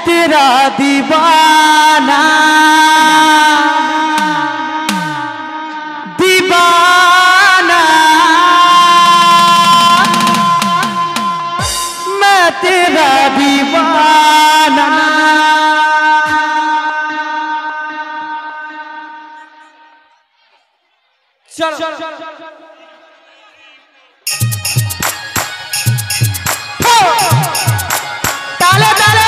तेरा दीवाना दीवाना मैं तेरा दीवाना। चलो ताले ताले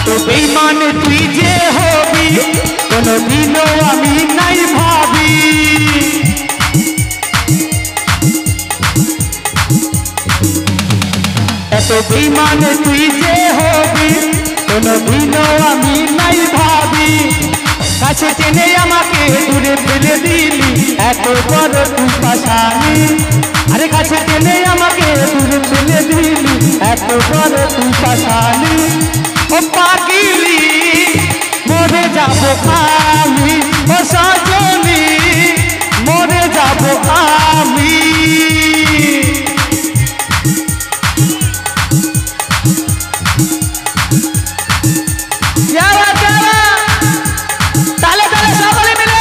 तो बेईमान तुई जे हबी कोनो दिनो आमी नाई भाबी। तो बेईमान तुई जे हबी कोनो दिनो आमी नाई भाबी। काছে টেনে আমাকে দূরে ফেলে দিলি এত বড় তুই পাশানি। আরে কাছে টেনে আমাকে দূরে ফেলে দিলি এত বড় তুই পাশানি। ও পাগলি মরে যাবো আমি ও সজনী মরে যাবো আমি। তালে তালে সকলে মিলে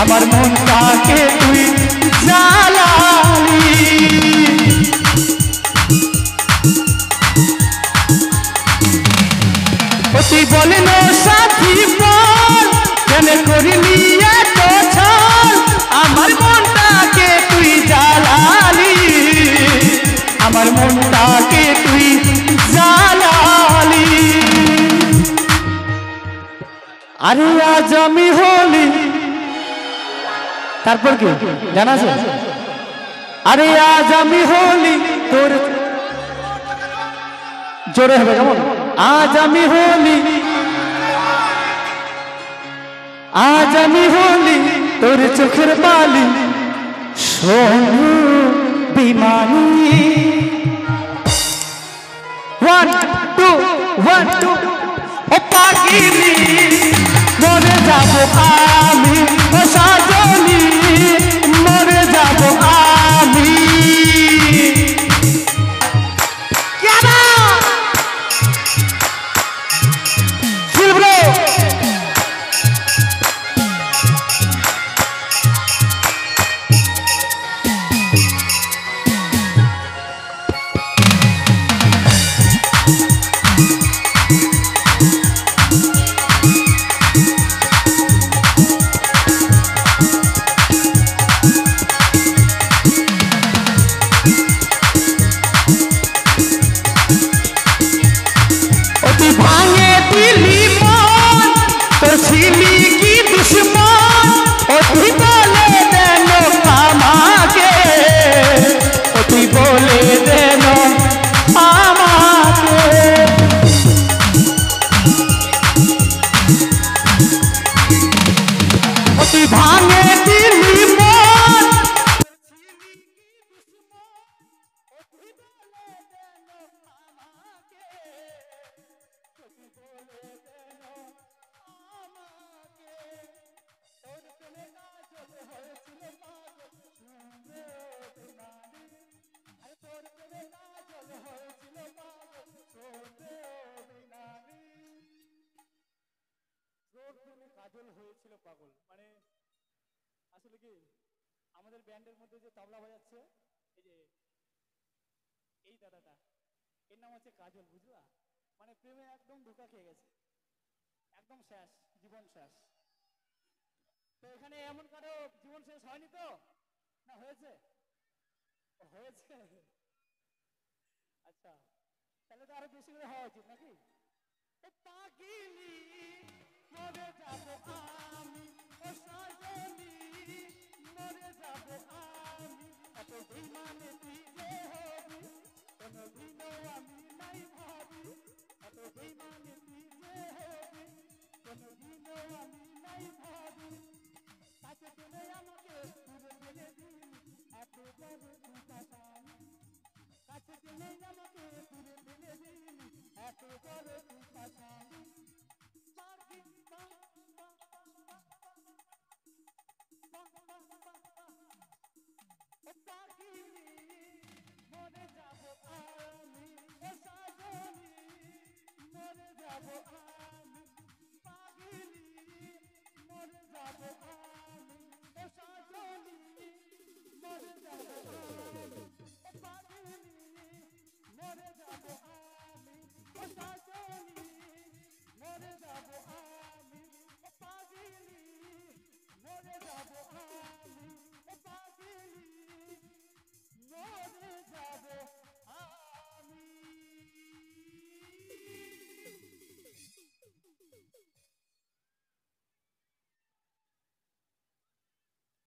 আমার মনটাকে তুই জ্বালালি। তুই বলেন সাথী বল কেন করিনি এত ছল। আমার মনটাকে তুই জ্বালালি আমার মনটাকে তুই জ্বালালি। আরে আজ আমি হলি তারপর কি জানা আছে? আরে আজ আমি হলি তোর জোরে হবে কেমন? আজ আমি হলি আজ আমি হলি তোর চোখের বালি সোনু বিমানি। 1 2 1 2 ও পাগলি মরে যাবো আমি ও সজনী মরে যাবো আমি। কাজল হয়েছিল পাগল মানে আসলে কি আমাদের ব্যান্ডের মধ্যে যে তবলা বাজাচ্ছে এই যে এই দাদাটা এর নাম হচ্ছে কাজল বুঝলা মানে প্রেমে একদম ধোকা খেয়ে গেছে, একদম শেষ, জীবন শেষ। তো এখানে এমন কারো জীবন শেষ হয়নি তো, না হয়েছে? হয়েছে, আচ্ছা, তাহলে তো আরো বেশি করে হওয়া উচিত নাকি? পাগিলি মরে যাব আমি, ও সাজনি মরে যাব আমি, এত বেইমানে তুই